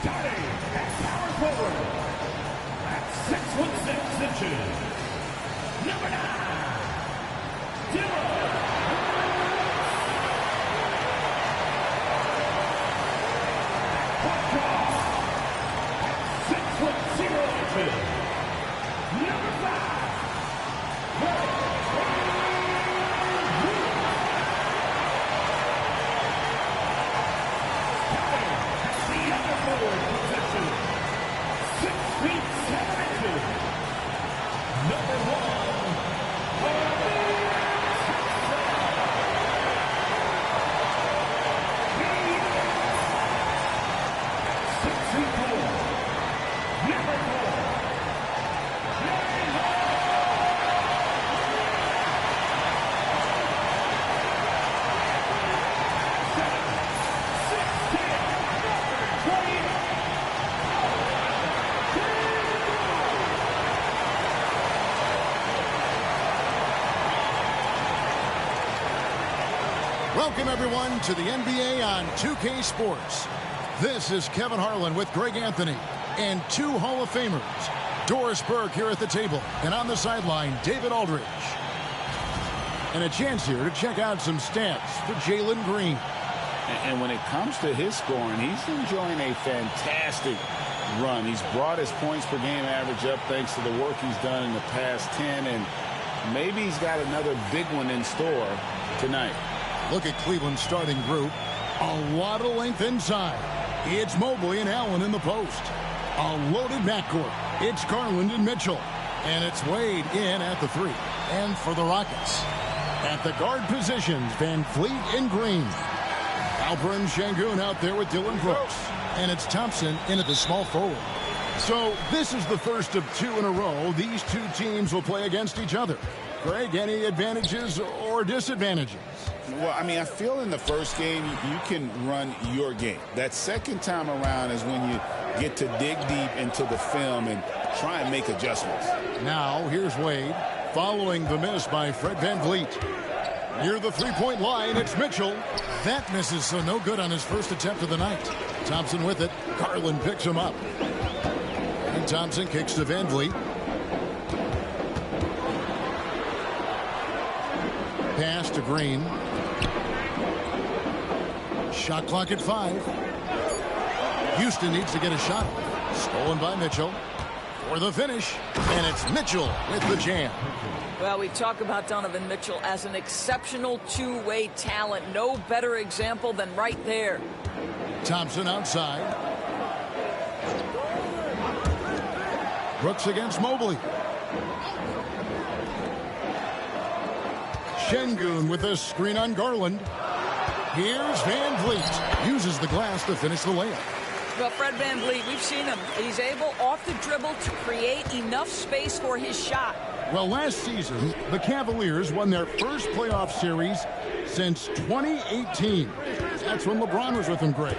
Starting at power forward at 6'6" number 9, Dylan. Point guard at 6'0" number 5. Welcome, everyone, to the NBA on 2K Sports. This is Kevin Harlan with Greg Anthony and two Hall of Famers. Doris Burke here at the table, and on the sideline, David Aldridge. And a chance here to check out some stats for Jalen Green. And when it comes to his scoring, he's enjoying a fantastic run. He's brought his points per game average up thanks to the work he's done in the past 10, and maybe he's got another big one in store tonight. Look at Cleveland's starting group. A lot of length inside. It's Mobley and Allen in the post. A loaded backcourt. It's Garland and Mitchell. And it's Wade in at the 3. And for the Rockets, at the guard positions, Van Fleet and Green. Alperen Şengün out there with Dylan Brooks. And it's Thompson in at the small forward. So this is the first of 2 in a row these two teams will play against each other. Greg, any advantages or disadvantages? Well, I mean, I feel in the first game you can run your game. That second time around is when you get to dig deep into the film and try and make adjustments. Now, here's Wade following the miss by Fred VanVleet. Near the three-point line, it's Mitchell. That misses, so no good on his first attempt of the night. Thompson with it. Garland picks him up. And Thompson kicks to VanVleet. Pass to Green. Shot clock at 5. Houston needs to get a shot. Stolen by Mitchell. For the finish. And it's Mitchell with the jam. Well, we talk about Donovan Mitchell as an exceptional two-way talent. No better example than right there. Thompson outside. Brooks against Mobley. Şengün with a screen on Garland. Here's VanVleet. Uses the glass to finish the layup. Well, Fred VanVleet, we've seen him. He's able, off the dribble, to create enough space for his shot. Well, last season, the Cavaliers won their first playoff series since 2018. That's when LeBron was with them, Greg.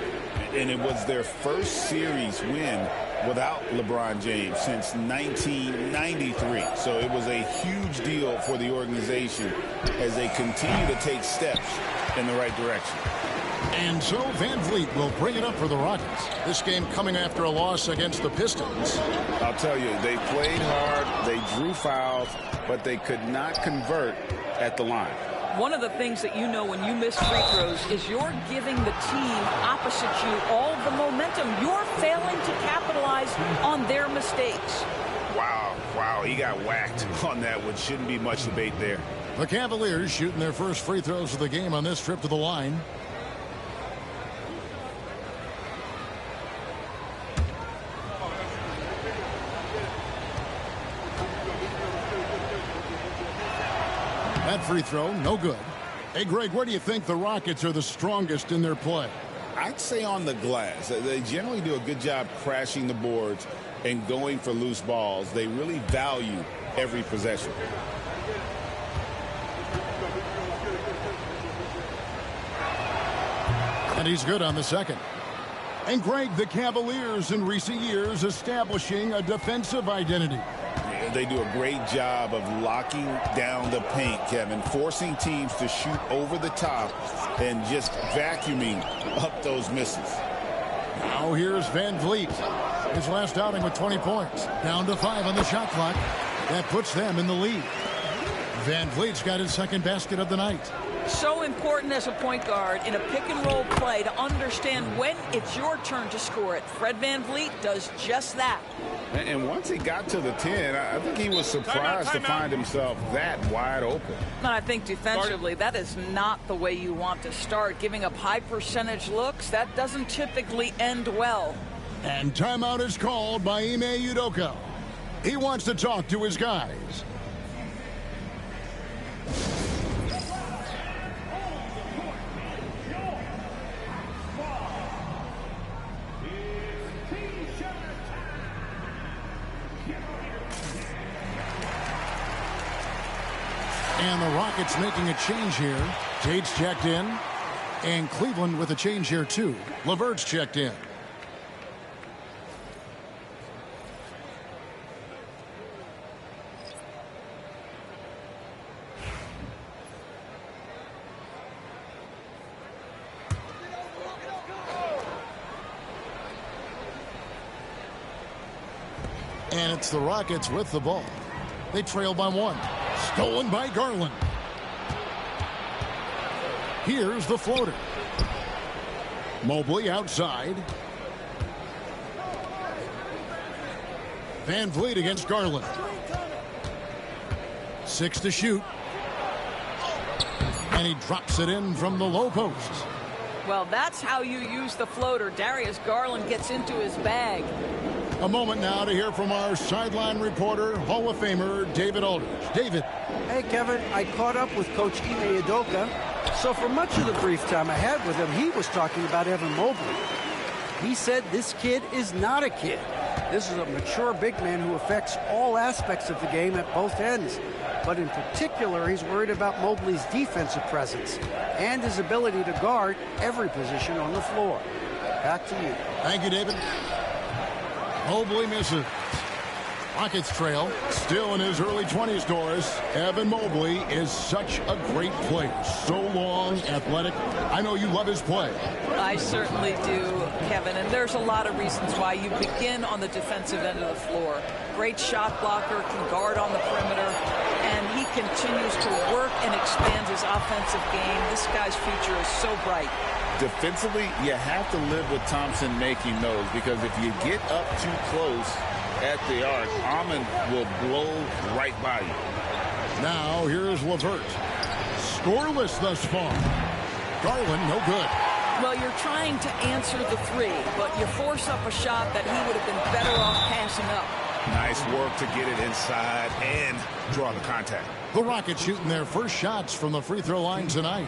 And it was their first series win without LeBron James since 1993. So it was a huge deal for the organization as they continue to take steps in the right direction. And so VanVleet will bring it up for the Rockets. This game coming after a loss against the Pistons. I'll tell you, they played hard, they drew fouls, but they could not convert at the line. One of the things that you know when you miss free throws is you're giving the team opposite you all the momentum. You're failing to capitalize on their mistakes. Wow, he got whacked on that one. Shouldn't be much debate there. The Cavaliers shooting their first free throws of the game on this trip to the line. That free throw, no good. Hey, Greg, where do you think the Rockets are the strongest in their play? I'd say on the glass. They generally do a good job crashing the boards and going for loose balls. They really value every possession. And he's good on the second. And Greg, the Cavaliers in recent years establishing a defensive identity. They do a great job of locking down the paint, Kevin, forcing teams to shoot over the top and just vacuuming up those misses. Now here's Van Vliet. His last outing with 20 points. Down to 5 on the shot clock. That puts them in the lead. Van Vliet's got his second basket of the night. So important as a point guard in a pick-and-roll play to understand when it's your turn to score it. Fred Van Vliet does just that. And once he got to the 10, I think he was surprised to find himself that wide open. And I think defensively, that is not the way you want to start. Giving up high percentage looks, that doesn't typically end well. And timeout is called by Ime Udoka. He wants to talk to his guys. And the Rockets making a change here. Tate's checked in. And Cleveland with a change here, too. LeVert's checked in. And it's the Rockets with the ball. They trail by 1. Stolen by Garland. Here's the floater. Mobley outside. Van Vliet against Garland. 6 to shoot. And he drops it in from the low post. Well, that's how you use the floater. Darius Garland gets into his bag. A moment now to hear from our sideline reporter, Hall of Famer David Aldridge. David. Hey, Kevin, I caught up with Coach Ime Udoka. So for much of the brief time I had with him, he was talking about Evan Mobley. He said this kid is not a kid. This is a mature big man who affects all aspects of the game at both ends. But in particular, he's worried about Mobley's defensive presence and his ability to guard every position on the floor. Back to you. Thank you, David. Mobley misses. Rockets trail. Still in his early 20s, Doris. Evan Mobley is such a great player. So long, athletic. I know you love his play. I certainly do, Kevin. And there's a lot of reasons why you begin on the defensive end of the floor. Great shot blocker, can guard on the perimeter, and he continues to work and expand his offensive game. This guy's future is so bright. Defensively, you have to live with Thompson making those, because if you get up too close at the arc, Almond will blow right by you. Now here's LeVert. Scoreless thus far. Garland, no good. Well, you're trying to answer the 3, but you force up a shot that he would have been better off passing up. Nice work to get it inside and draw the contact. The Rockets shooting their first shots from the free throw line tonight.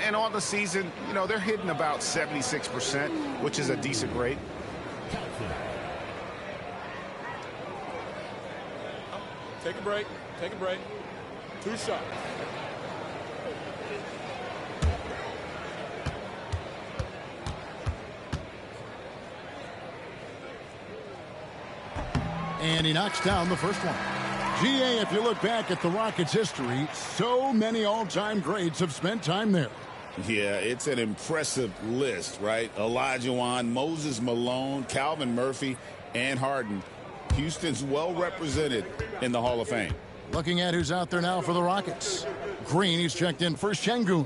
And on the season, you know, they're hitting about 76%, which is a decent rate. Take a break. Take a break. 2 shots. And he knocks down the first one. GA, if you look back at the Rockets' history, so many all-time greats have spent time there. Yeah, it's an impressive list, right? Olajuwon, Moses Malone, Calvin Murphy, and Harden. Houston's well represented in the Hall of Fame. Looking at who's out there now for the Rockets. Green, he's checked in for Şengün.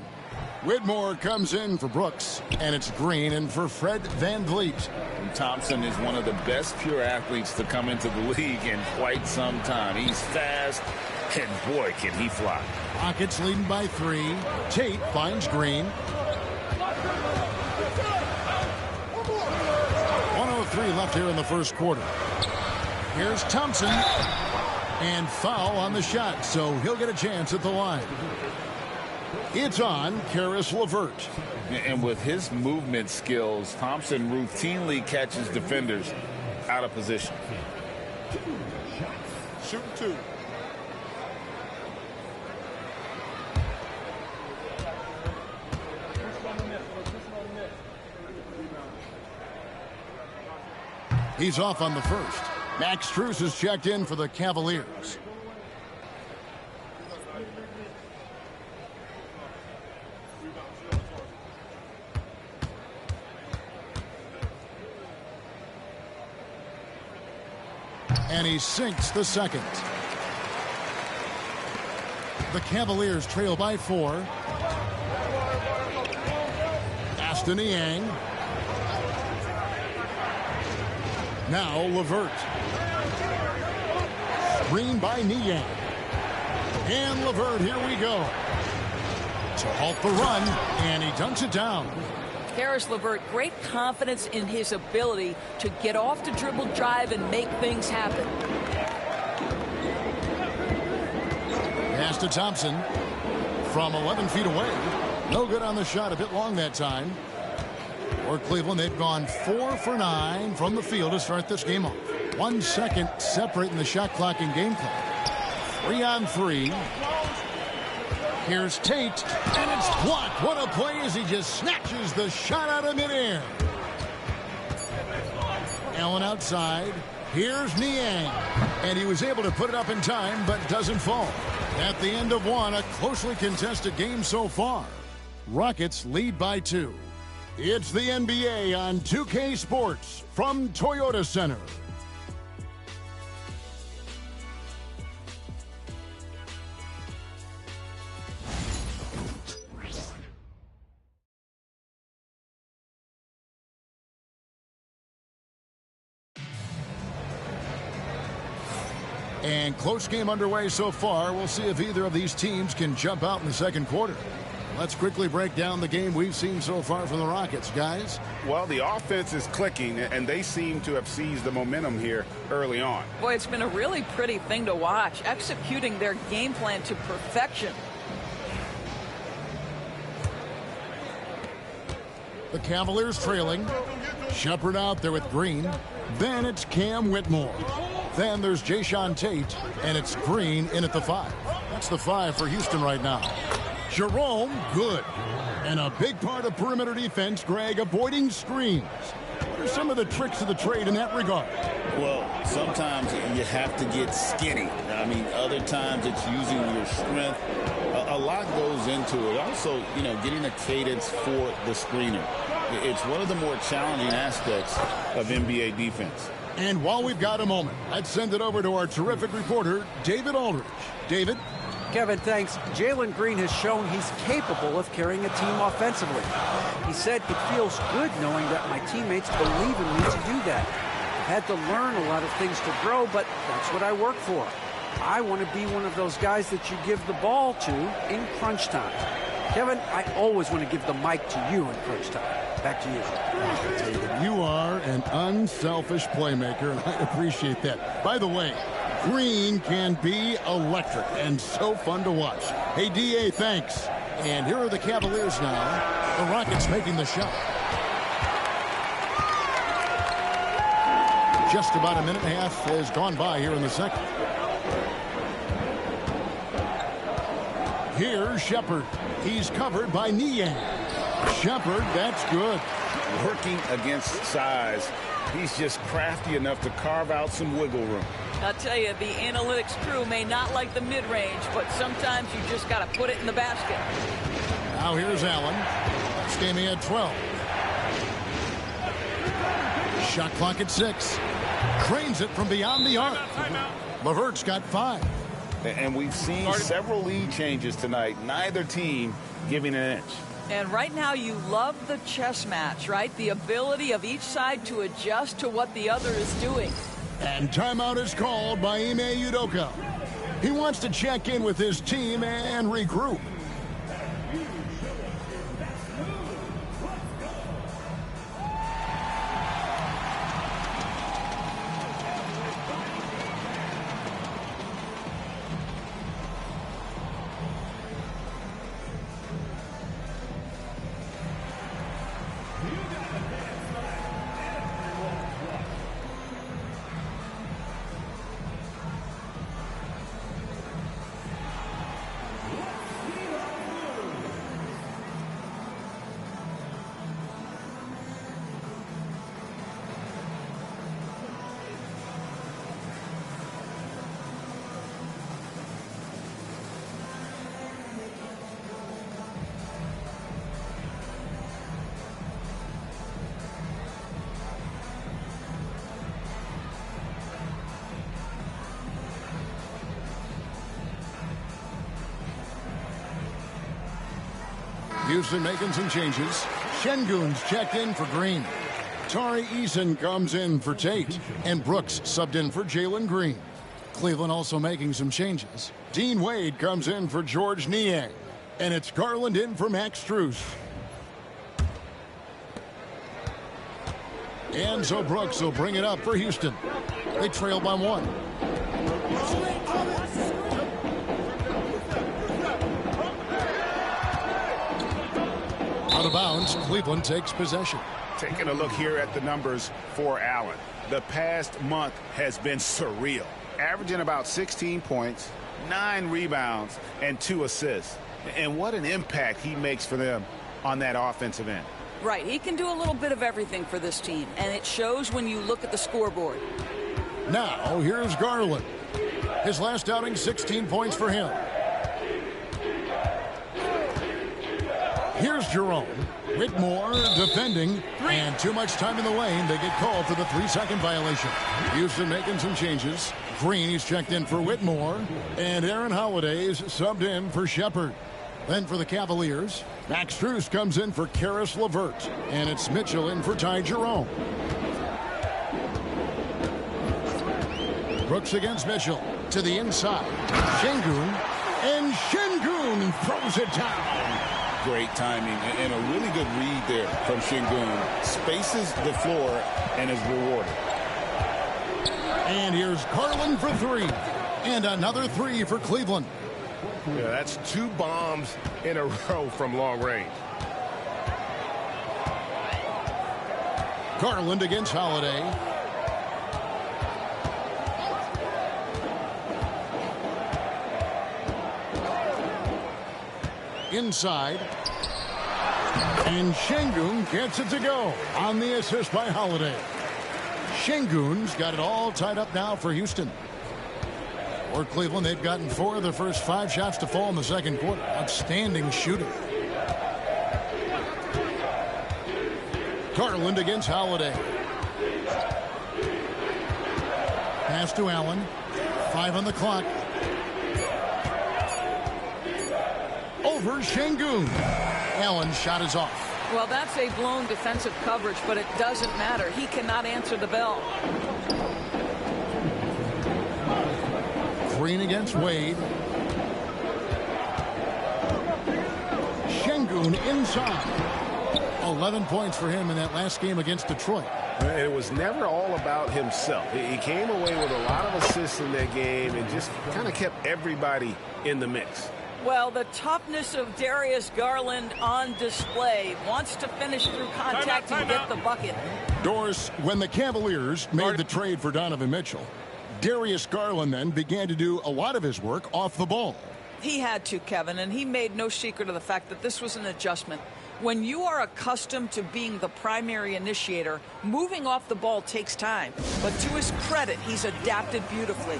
Whitmore comes in for Brooks, and it's Green in for Fred Van Vliet. And Thompson is one of the best pure athletes to come into the league in quite some time. He's fast, and boy, can he fly. Rockets leading by 3. Tate finds Green. 1:03 left here in the first quarter. Here's Thompson. And foul on the shot, so he'll get a chance at the line. It's on Caris LeVert. And with his movement skills, Thompson routinely catches defenders out of position. Shooting 2. He's off on the first. Max Strus is checked in for the Cavaliers. And he sinks the second. The Cavaliers trail by 4. Aston Niang. Now LeVert. Screen by Niang. And LeVert, here we go. To halt the run, and he dunks it down. Caris LeVert, great confidence in his ability to get off the dribble drive and make things happen. Pass to Thompson from 11 feet away. No good on the shot, a bit long that time. For Cleveland, they've gone 4 for 9 from the field to start this game off. 1 second separating the shot clock and game clock. 3 on 3. Here's Tate, and it's blocked. What a play as he just snatches the shot out of midair. Allen outside. Here's Niang, and he was able to put it up in time, but doesn't fall. At the end of 1, a closely contested game so far. Rockets lead by 2. It's the NBA on 2K Sports from Toyota Center. And close game underway so far. We'll see if either of these teams can jump out in the second quarter. Let's quickly break down the game we've seen so far from the Rockets, guys. Well, the offense is clicking, and they seem to have seized the momentum here early on. Boy, it's been a really pretty thing to watch, executing their game plan to perfection. The Cavaliers trailing. Shepard out there with Green. Then it's Cam Whitmore. Then there's Jayshawn Tate, and it's Green in at the 5. That's the 5 for Houston right now. Jerome, good. And a big part of perimeter defense, Greg, avoiding screens. What are some of the tricks of the trade in that regard? Well, sometimes you have to get skinny. I mean, other times it's using your strength. A lot goes into it. Also, getting a cadence for the screener. It's one of the more challenging aspects of NBA defense. And while we've got a moment, let's send it over to our terrific reporter, David Aldridge. David? Kevin, thanks. Jalen Green has shown he's capable of carrying a team offensively. He said it feels good knowing that my teammates believe in me to do that. I've had to learn a lot of things to grow, but that's what I work for. I want to be one of those guys that you give the ball to in crunch time. Kevin, I always want to give the mic to you in crunch time. Back to you. David, you are an unselfish playmaker, and I appreciate that. By the way, Green can be electric and so fun to watch. Hey, D.A., thanks. And here are the Cavaliers now. The Rockets making the shot. Just about a minute and a half has gone by here in the second. Here's Shepard. He's covered by Niang. Shepard, that's good. Working against size. He's just crafty enough to carve out some wiggle room. I'll tell you, the analytics crew may not like the mid-range, but sometimes you just got to put it in the basket. Now here's Allen. Stamey at 12. Shot clock at 6. Cranes it from beyond the arc. LeVert's got 5. And we've seen several lead changes tonight. Neither team giving an inch. And right now you love the chess match, right? The ability of each side to adjust to what the other is doing. And timeout is called by Ime Udoka. He wants to check in with his team and regroup. Houston making some changes. Şengün's checked in for Green. Tari Eason comes in for Tate. And Brooks subbed in for Jalen Green. Cleveland also making some changes. Dean Wade comes in for George Niang. And it's Garland in for Max Strus. And so Brooks will bring it up for Houston. They trail by 1. Out of bounds, Cleveland takes possession. Taking a look here at the numbers for Allen. The past month has been surreal. Averaging about 16 points, 9 rebounds, and 2 assists. And what an impact he makes for them on that offensive end. Right, he can do a little bit of everything for this team, and it shows when you look at the scoreboard. Now, here's Garland. His last outing, 16 points for him. Here's Jerome. Whitmore defending, and too much time in the lane. They get called for the 3-second violation. Houston making some changes. Green, he's checked in for Whitmore, and Aaron Holiday's subbed in for Shepard. Then for the Cavaliers, Max Strus comes in for Karis LeVert, and it's Mitchell in for Ty Jerome. Brooks against Mitchell to the inside. Şengün, and Şengün throws it down. Great timing and a really good read there from Şengün. Spaces the floor and is rewarded. And here's Garland for 3. And another 3 for Cleveland. Yeah, that's 2 bombs in a row from long range. Garland against Holiday. Inside. And Şengün gets it to go on the assist by Holiday. Şengün's got it all tied up now for Houston. For Cleveland, they've gotten 4 of their first 5 shots to fall in the second quarter. Outstanding shooting. Garland against Holiday. Pass to Allen. 5 on the clock. Over Şengün. Allen's shot is off. Well, that's a blown defensive coverage, but it doesn't matter. He cannot answer the bell. Green against Wade. Şengün inside. 11 points for him in that last game against Detroit. It was never all about himself. He came away with a lot of assists in that game and just kind of kept everybody in the mix. Well, the toughness of Darius Garland on display. Wants to finish through contact and get the bucket. Doris, when the Cavaliers made the trade for Donovan Mitchell, Darius Garland then began to do a lot of his work off the ball. He had to, Kevin, and he made no secret of the fact that this was an adjustment. When you are accustomed to being the primary initiator, moving off the ball takes time. But to his credit, he's adapted beautifully.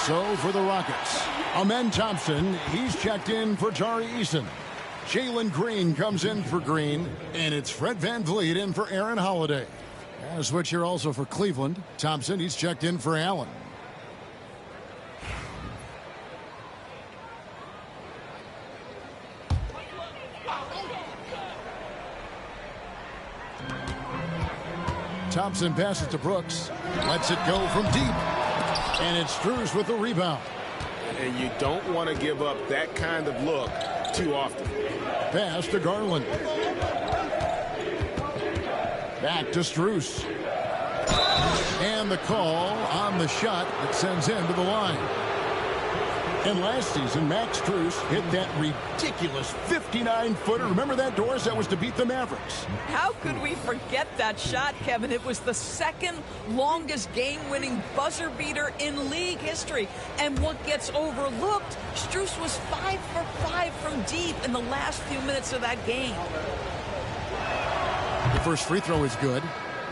So for the Rockets, Amen Thompson, he's checked in for Tari Eason. Jalen Green comes in for Green, and it's Fred VanVleet in for Aaron Holiday. And a switch here also for Cleveland. Thompson, he's checked in for Allen. Thompson passes to Brooks. Lets it go from deep. And it's Strus with the rebound. And you don't want to give up that kind of look too often. Pass to Garland. Back to Strus. And the call on the shot that sends him to the line. And last season, Max Strus hit that ridiculous 59-footer. Remember that, Doris? That was to beat the Mavericks. How could we forget that shot, Kevin? It was the second longest game-winning buzzer beater in league history. And what gets overlooked, Strus was 5 for 5 from deep in the last few minutes of that game. The first free throw is good.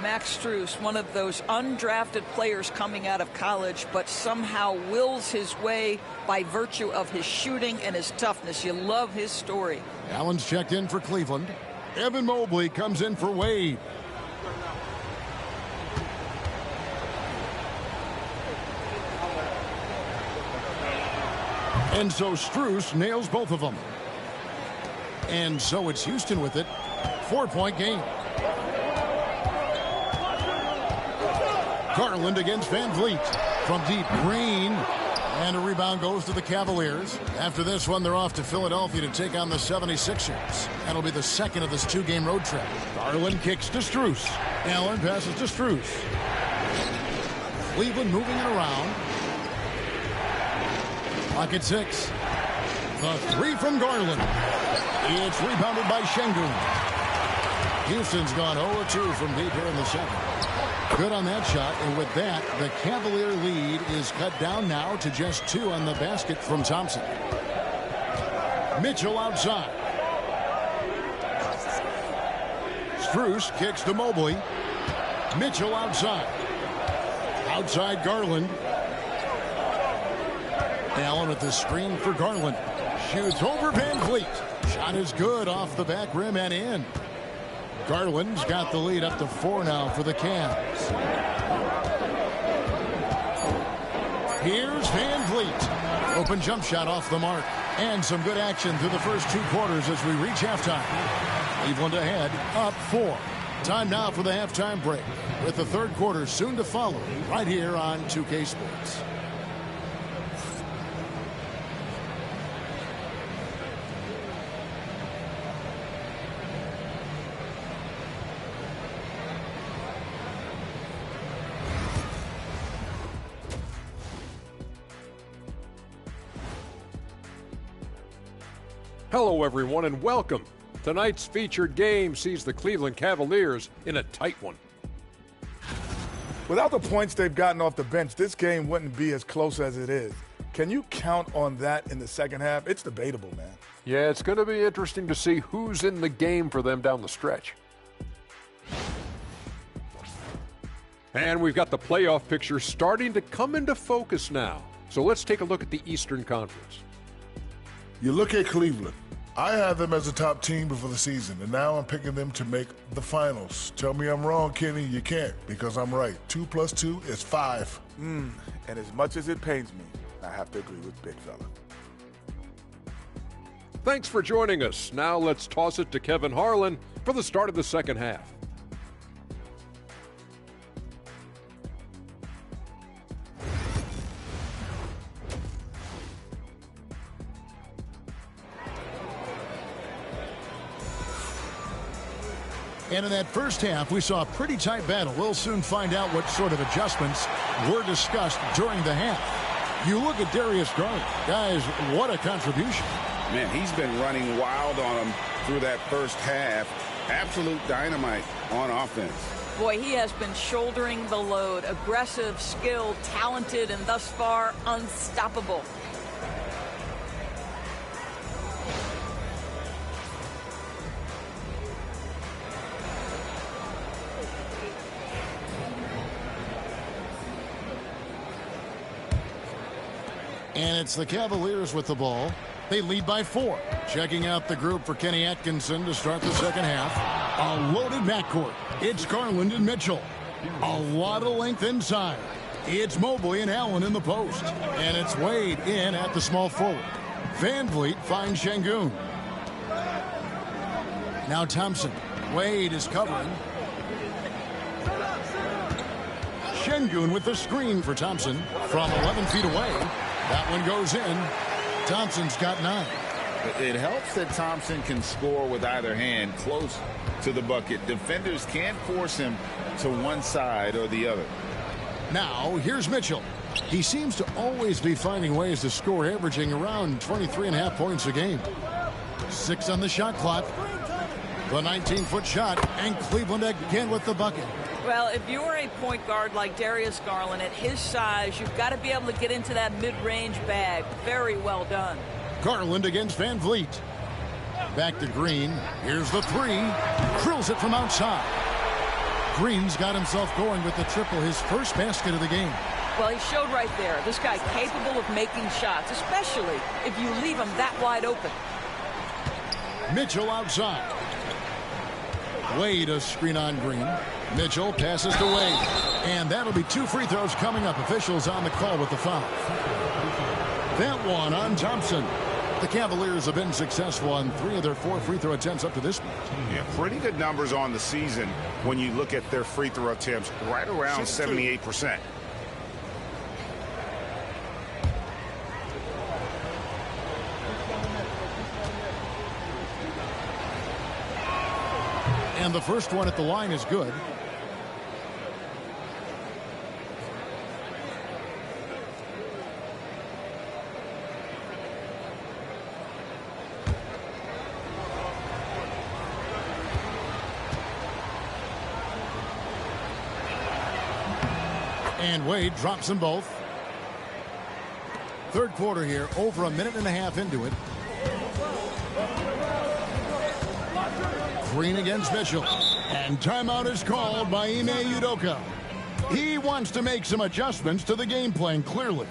Max Strus, one of those undrafted players coming out of college, but somehow wills his way by virtue of his shooting and his toughness. You love his story. Allen's checked in for Cleveland. Evan Mobley comes in for Wade. And so Strus nails both of them. And so it's Houston with it. 4-point game. Garland against Van Vliet from deep. Green. And a rebound goes to the Cavaliers. After this one, they're off to Philadelphia to take on the 76ers. That'll be the second of this 2-game road trip. Garland kicks to Strus. Allen passes to Strus. Cleveland moving it around. Pocket 6. The 3 from Garland. It's rebounded by Şengün. Houston's gone 0-2 from deep here in the second. Good on that shot, and with that, the Cavalier lead is cut down now to just 2 on the basket from Thompson. Mitchell outside. Strus kicks to Mobley. Mitchell outside. Outside Garland. Allen with the screen for Garland. Shoots over Van Vliet. Shot is good off the back rim and in. Garland's got the lead up to 4 now for the Cavs. Here's Van Vliet. Open jump shot off the mark. And some good action through the first 2 quarters as we reach halftime. Cleveland ahead, up 4. Time now for the halftime break, with the third quarter soon to follow right here on 2K Sports. Hello, everyone, and welcome. Tonight's featured game sees the Cleveland Cavaliers in a tight one. Without the points they've gotten off the bench, this game wouldn't be as close as it is. Can you count on that in the second half? It's debatable, man. Yeah, it's going to be interesting to see who's in the game for them down the stretch. And we've got the playoff picture starting to come into focus now. So let's take a look at the Eastern Conference. You look at Cleveland. I had them as a top team before the season, and now I'm picking them to make the finals. Tell me I'm wrong, Kenny. You can't, because I'm right. 2 + 2 is 5. And as much as it pains me, I have to agree with Big Fella. Thanks for joining us. Now let's toss it to Kevin Harlan for the start of the second half. And in that first half, we saw a pretty tight battle. We'll soon find out what sort of adjustments were discussed during the half. You look at Darius Garland. Guys, what a contribution. Man, he's been running wild on him through that first half. Absolute dynamite on offense. Boy, he has been shouldering the load. Aggressive, skilled, talented, and thus far unstoppable. And it's the Cavaliers with the ball. They lead by 4. Checking out the group for Kenny Atkinson to start the second half. A loaded backcourt. It's Garland and Mitchell. A lot of length inside. It's Mobley and Allen in the post. And it's Wade in at the small forward. Van Vliet finds Şengün. Now Thompson. Wade is covering. Şengün with the screen for Thompson from 11 feet away. That one goes in. Thompson's got 9. It helps that Thompson can score with either hand close to the bucket. Defenders can't force him to one side or the other. Now, here's Mitchell. He seems to always be finding ways to score, averaging around 23.5 points a game. 6 on the shot clock. The 19-foot shot, and Cleveland again with the bucket. Well, if you're a point guard like Darius Garland, at his size, you've got to be able to get into that mid-range bag. Very well done. Garland against Van Vliet. Back to Green. Here's the 3. Drills it from outside. Green's got himself going with the triple, his first basket of the game. Well, he showed right there. This guy capable of making shots, especially if you leave him that wide open. Mitchell outside. Wade a screen on Green. Mitchell passes to Wade. And that'll be 2 free throws coming up. Officials on the call with the foul. That one on Thompson. The Cavaliers have been successful on 3 of their 4 free throw attempts up to this point. Yeah, pretty good numbers on the season when you look at their free throw attempts, right around 78%. And the first one at the line is good. And Wade drops them both. Third quarter here, over a minute and a half into it. Green against Mitchell. And timeout is called by Ime Udoka. He wants to make some adjustments to the game plan, clearly.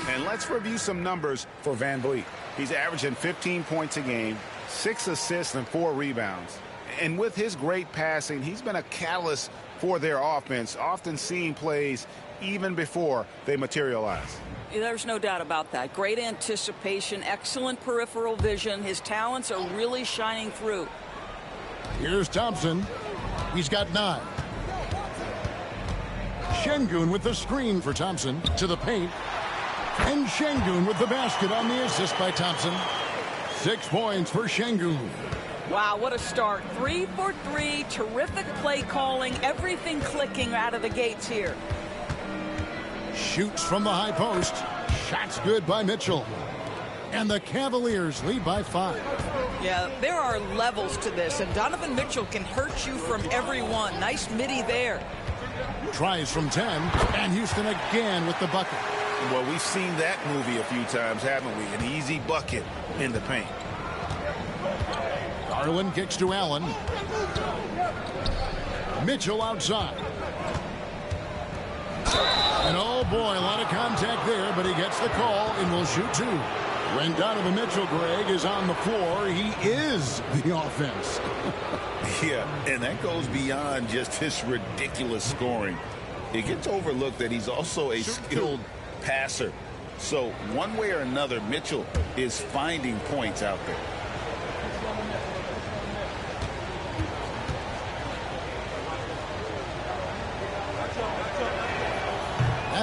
And let's review some numbers for Van Vliet. He's averaging 15 points a game, 6 assists and 4 rebounds. And with his great passing, he's been a catalyst for their offense, often seeing plays even before they materialize. There's no doubt about that. Great anticipation, excellent peripheral vision. His talents are really shining through. Here's Thompson. He's got 9. Şengün with the screen for Thompson to the paint. And Şengün with the basket on the assist by Thompson. 6 points for Şengün. Wow, what a start. 3 for 3. Terrific play calling. Everything clicking out of the gates here. Shoots from the high post. Shots good by Mitchell. And the Cavaliers lead by 5. Yeah, there are levels to this, and Donovan Mitchell can hurt you from every one. Nice midi there. Tries from 10, and Houston again with the bucket. Well, we've seen that movie a few times, haven't we? An easy bucket in the paint. Garland kicks to Allen. Mitchell outside. And oh boy, a lot of contact there, but he gets the call and will shoot 2. When Donovan Mitchell, Greg, is on the floor, he is the offense. Yeah, and that goes beyond just his ridiculous scoring. It gets overlooked that he's also a skilled passer. So one way or another, Mitchell is finding points out there.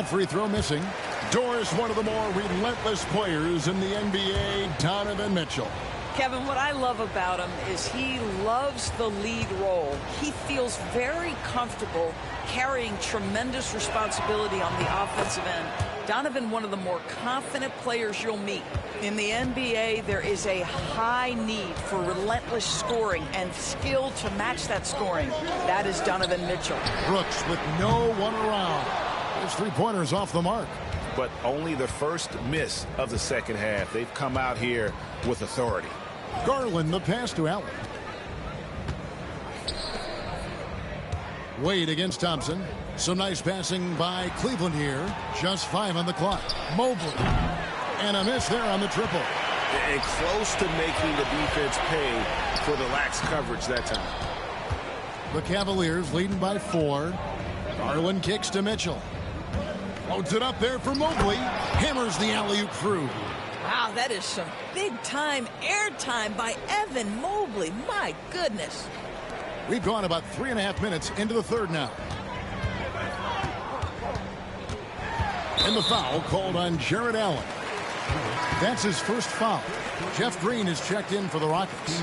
That free throw missing. Doris, one of the more relentless players in the NBA, Donovan Mitchell. Kevin, what I love about him is he loves the lead role. He feels very comfortable carrying tremendous responsibility on the offensive end. Donovan, one of the more confident players you'll meet. In the NBA, there is a high need for relentless scoring and skill to match that scoring. That is Donovan Mitchell. Brooks with no one around. His three-pointers off the mark. But only the first miss of the second half. They've come out here with authority. Garland, the pass to Allen. Wade against Thompson. Some nice passing by Cleveland here. Just 5 on the clock. Mobley. And a miss there on the triple. And close to making the defense pay for the lax coverage that time. The Cavaliers leading by 4. Garland kicks to Mitchell. Loads it up there for Mobley. Hammers the alley-oop through. Wow, that is some big-time airtime by Evan Mobley. My goodness. We've gone about 3.5 minutes into the third now. And the foul called on Jared Allen. That's his first foul. Jeff Green is checked in for the Rockets.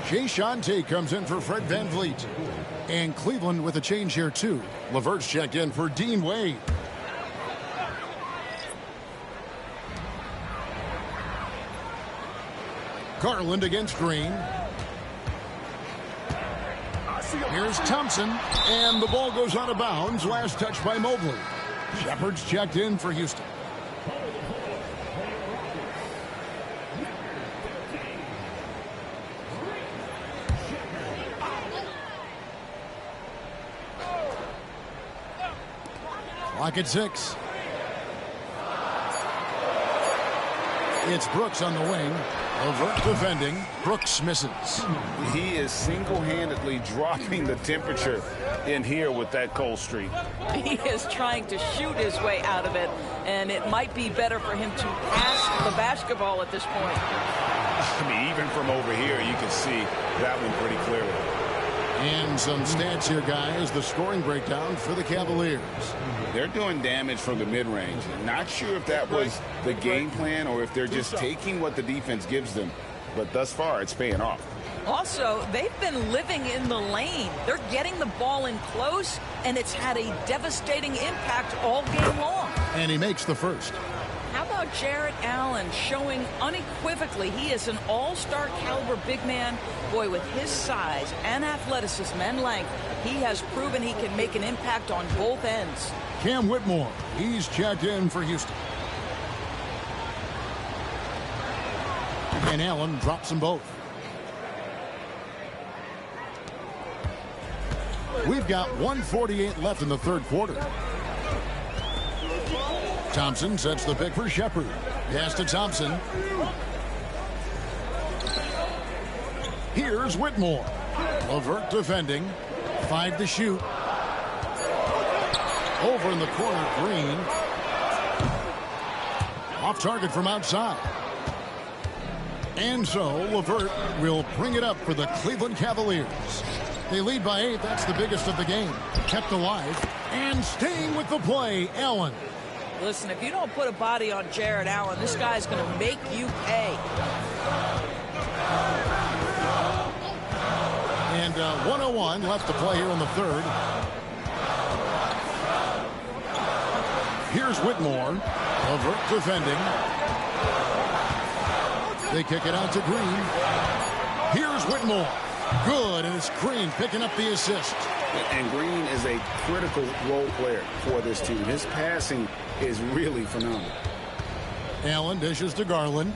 Jay Shante comes in for Fred VanVleet. And Cleveland with a change here, too. LeVert's checked in for Dean Wade. Garland against Green. Here's Thompson, and the ball goes out of bounds. Last touch by Mobley. Shepard's checked in for Houston. Clock at 6. It's Brooks on the wing. LeVert defending. Brooks misses. He is single-handedly dropping the temperature in here with that cold streak. He is trying to shoot his way out of it, and it might be better for him to pass the basketball at this point. I mean, even from over here, you can see that one pretty clearly. And some stats here, guys. The scoring breakdown for the Cavaliers. They're doing damage from the mid-range. Not sure if that was the game plan or if they're just taking what the defense gives them. But thus far, it's paying off. Also, they've been living in the lane. They're getting the ball in close, and it's had a devastating impact all game long. And he makes the first. How about Jared Allen showing unequivocally he is an all-star caliber big man? Boy, with his size and athleticism and length, he has proven he can make an impact on both ends. Cam Whitmore, he's checked in for Houston. And Allen drops them both. We've got 1:48 left in the third quarter. Thompson sets the pick for Shepard. Pass to Thompson. Here's Whitmore. LeVert defending. 5 to shoot. Over in the corner, Green. Off target from outside. And so LeVert will bring it up for the Cleveland Cavaliers. They lead by 8. That's the biggest of the game. Kept alive. And staying with the play, Allen. Listen, if you don't put a body on Jared Allen, this guy's going to make you pay. And 1:01 left to play here in the third. Here's Whitmore. LeVert defending. They kick it out to Green. Here's Whitmore. Good, and it's Green picking up the assist. And Green is a critical role player for this team. His passing is really phenomenal. Allen dishes to Garland.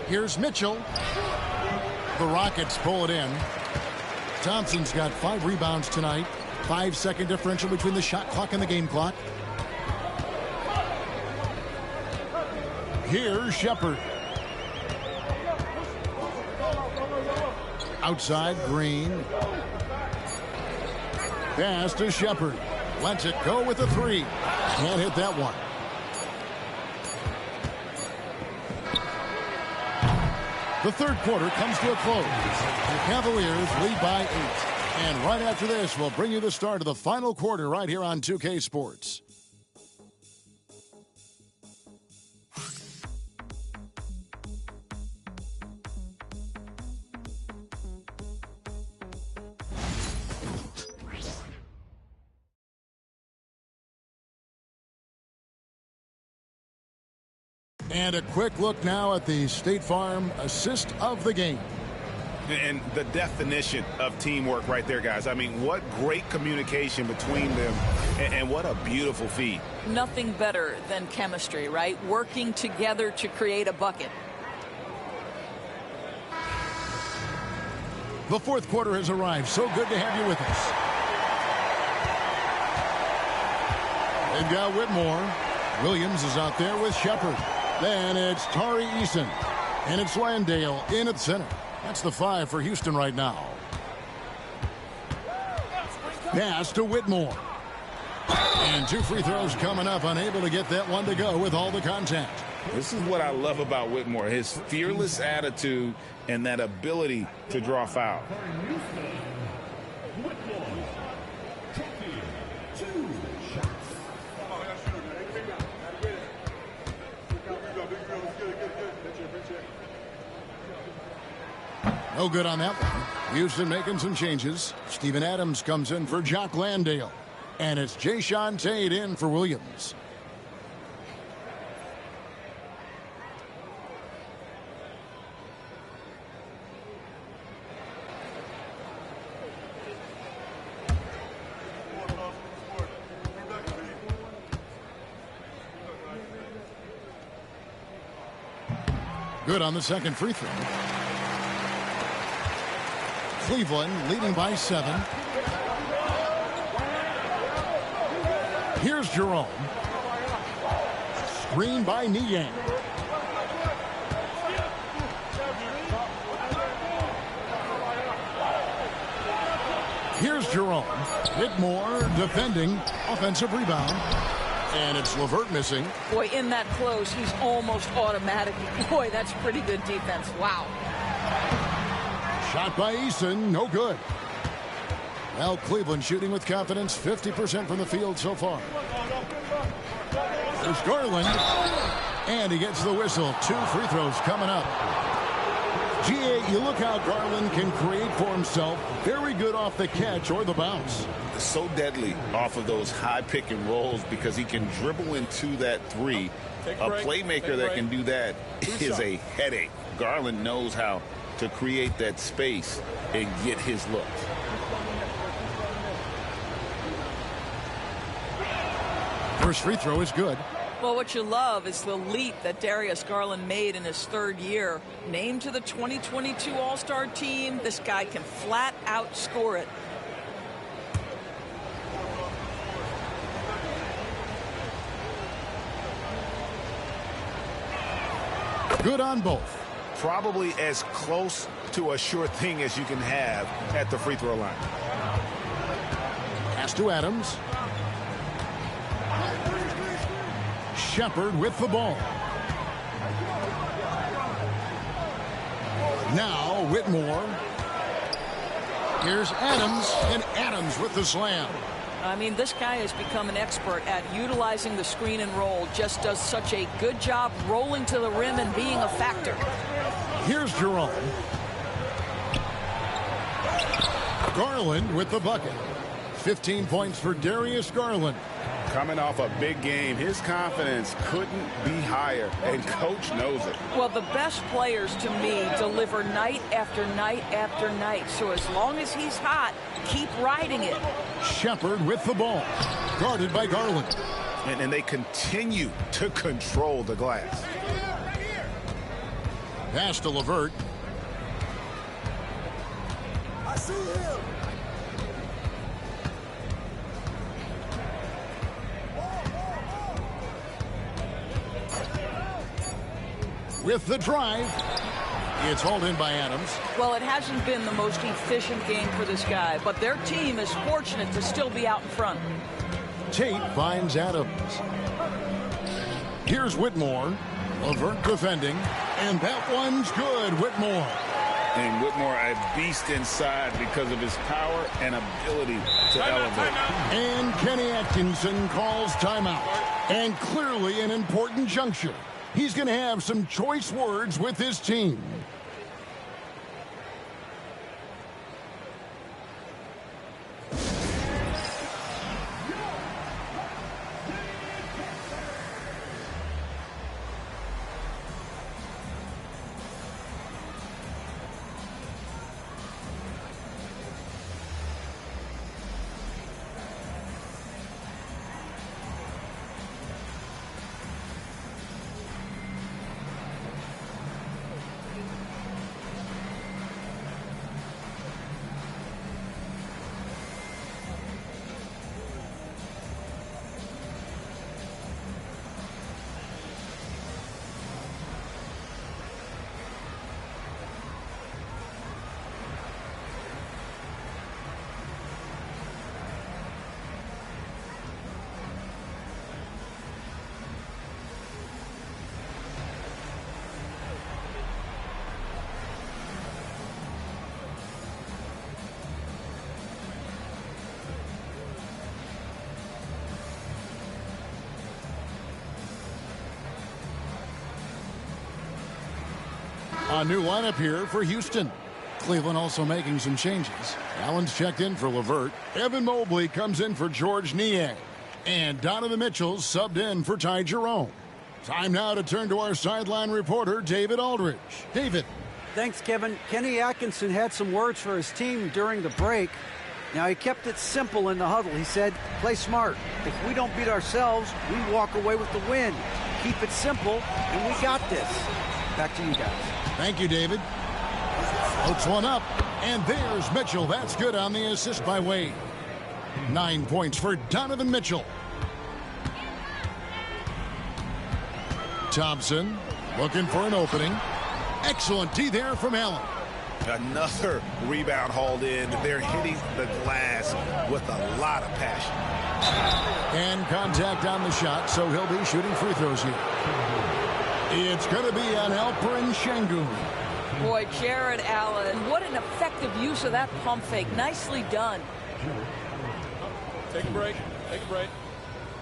Here's Mitchell. The Rockets pull it in. Thompson's got 5 rebounds tonight. 5-second differential between the shot clock and the game clock. Here's Shepard. Outside, Green. Pass to Shepard. Lets it go with a 3. Can't hit that one. The third quarter comes to a close. The Cavaliers lead by 8. And right after this, we'll bring you the start of the final quarter right here on 2K Sports. And a quick look now at the State Farm assist of the game. And the definition of teamwork right there, guys. I mean, what great communication between them, and what a beautiful feed. Nothing better than chemistry, right? Working together to create a bucket. The fourth quarter has arrived. So good to have you with us. They've got Whitmore. Williams is out there with Shepard. Then it's Tari Eason. And it's Landale in at center. That's the 5 for Houston right now. Pass to Whitmore. And 2 free throws coming up. Unable to get that one to go with all the contact. This is what I love about Whitmore. His fearless attitude and that ability to draw foul. No good on that one. Houston making some changes. Steven Adams comes in for Jock Landale. And it's Jayshawn Tate in for Williams. Good on the second free throw. Cleveland leading by 7. Here's Jerome. Screen by Niang. Here's Jerome. Whitmore defending. Offensive rebound. And it's LeVert missing. Boy, in that close, he's almost automatic. Boy, that's pretty good defense. Wow. Shot by Eason, no good. Well, Cleveland shooting with confidence, 50% from the field so far. There's Garland, and he gets the whistle. 2 free throws coming up. GA, you look how Garland can create for himself. Very good off the catch or the bounce. So deadly off of those high pick and rolls because he can dribble into that 3. A playmaker that can do that is a headache. Garland knows how to create that space and get his look. First free throw is good. Well, what you love is the leap that Darius Garland made in his 3rd year. Named to the 2022 All-Star team, this guy can flat out score it. Good on both. Probably as close to a sure thing as you can have at the free throw line. Pass to Adams. Shepard with the ball. Now Whitmore. Here's Adams, and Adams with the slam. I mean, this guy has become an expert at utilizing the screen and roll. Just does such a good job rolling to the rim and being a factor. Here's Jerome. Garland with the bucket. 15 points for Darius Garland. Coming off a big game, his confidence couldn't be higher, and coach knows it. Well, the best players to me deliver night after night after night. So as long as he's hot, keep riding it. Shepard with the ball. Guarded by Garland. And they continue to control the glass. Pass to LeVert. I see him. With the drive. It's hauled in by Adams. Well, it hasn't been the most efficient game for this guy, but their team is fortunate to still be out in front. Tate finds Adams. Here's Whitmore. LeVert defending. And that one's good. Whitmore. And Whitmore, a beast inside because of his power and ability to elevate. And Kenny Atkinson calls timeout. And clearly an important juncture. He's going to have some choice words with his team. A new lineup here for Houston. Cleveland also making some changes. Allen's checked in for LeVert. Evan Mobley comes in for George Niang. And Donovan Mitchell's subbed in for Ty Jerome. Time now to turn to our sideline reporter, David Aldridge. David. Thanks, Kevin. Kenny Atkinson had some words for his team during the break. Now, he kept it simple in the huddle. He said, play smart. If we don't beat ourselves, we walk away with the win. Keep it simple, and we got this. Back to you guys. Thank you, David. Floats one up, and there's Mitchell. That's good on the assist by Wade. 9 points for Donovan Mitchell. Thompson looking for an opening. Excellent D there from Allen. Another rebound hauled in. They're hitting the glass with a lot of passion. And contact on the shot, so he'll be shooting free throws here. It's going to be on Alperen Şengün. Boy, Jared Allen, what an effective use of that pump fake. Nicely done. Take a break. Take a break.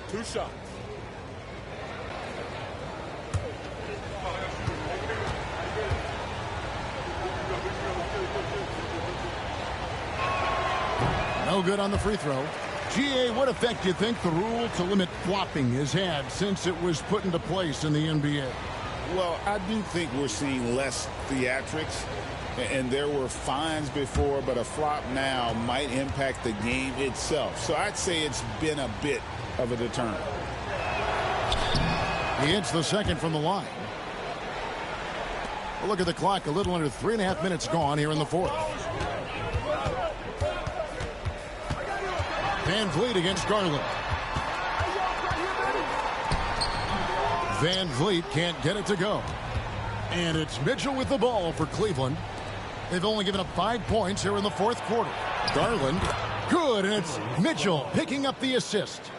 2 shots. No good on the free throw. GA, what effect do you think the rule to limit flopping has had since it was put into place in the NBA? Well, I do think we're seeing less theatrics, and there were fines before, but a flop now might impact the game itself. So I'd say it's been a bit of a deterrent. He hits the second from the line. We'll look at the clock, a little under 3.5 minutes gone here in the fourth. Van Vliet against Garland. Van Vliet can't get it to go. And it's Mitchell with the ball for Cleveland. They've only given up 5 points here in the fourth quarter. Garland, good, and it's Mitchell picking up the assist.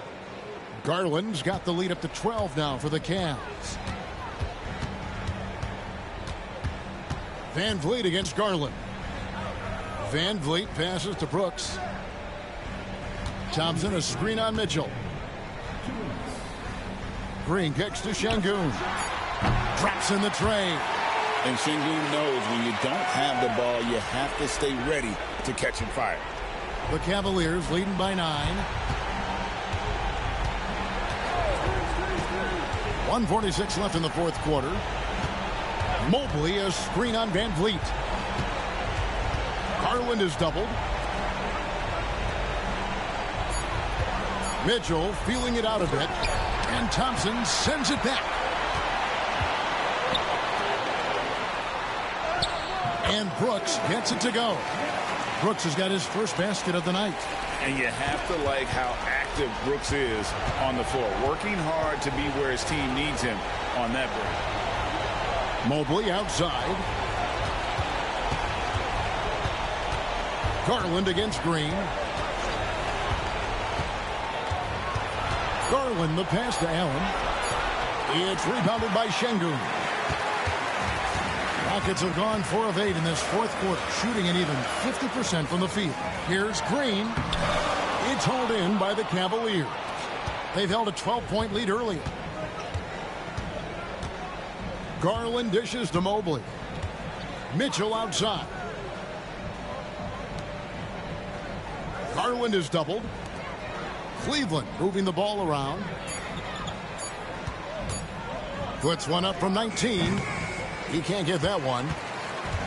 Garland's got the lead up to 12 now for the Cavs. Van Vliet against Garland. Van Vliet passes to Brooks. Thompson, a screen on Mitchell. Green kicks to Şengün. Drops in the tray. And Şengün knows when you don't have the ball, you have to stay ready to catch and fire. The Cavaliers leading by 9. 1:46 left in the fourth quarter. Mobley, a screen on Van Vliet. Garland is doubled. Mitchell feeling it out a bit. And Thompson sends it back. And Brooks gets it to go. Brooks has got his first basket of the night. And you have to like how active Brooks is on the floor. Working hard to be where his team needs him on that break. Mobley outside. Garland against Green. Garland, the pass to Allen. It's rebounded by Şengün. Rockets have gone 4 of 8 in this fourth quarter, shooting an even 50% from the field. Here's Green. It's hauled in by the Cavaliers. They've held a 12-point lead earlier. Garland dishes to Mobley. Mitchell outside. Garland is doubled. Cleveland moving the ball around. Puts one up from 19. He can't get that one.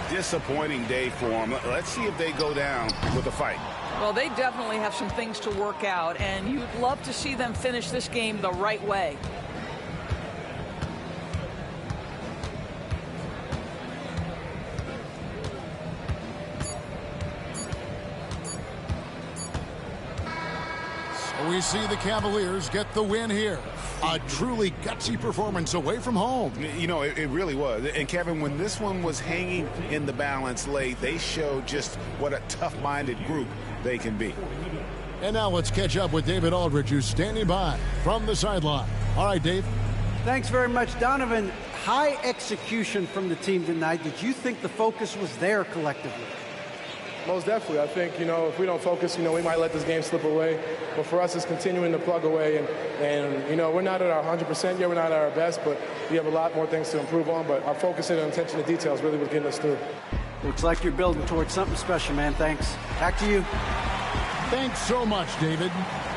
Disappointing day for him. Let's see if they go down with a fight. Well, they definitely have some things to work out, and you'd love to see them finish this game the right way. So we see the Cavaliers get the win here. A truly gutsy performance away from home. You know, it really was. And, Kevin, when this one was hanging in the balance late, they showed just what a tough-minded group they can be. And now let's catch up with David Aldridge, who's standing by from the sideline. All right, Dave. Thanks very much, Donovan. High execution from the team tonight. Did you think the focus was there collectively? Most definitely. I think, if we don't focus, we might let this game slip away. But for us, it's continuing to plug away. And we're not at our 100% yet. We're not at our best, but we have a lot more things to improve on. But our focus and attention to details really was getting us through. Looks like you're building towards something special, man. Thanks. Back to you. Thanks so much, David.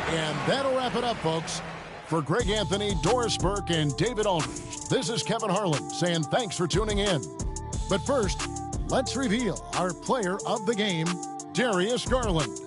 And that'll wrap it up, folks. For Greg Anthony, Doris Burke, and David Aldridge, this is Kevin Harlan saying thanks for tuning in. But first, let's reveal our player of the game, Darius Garland.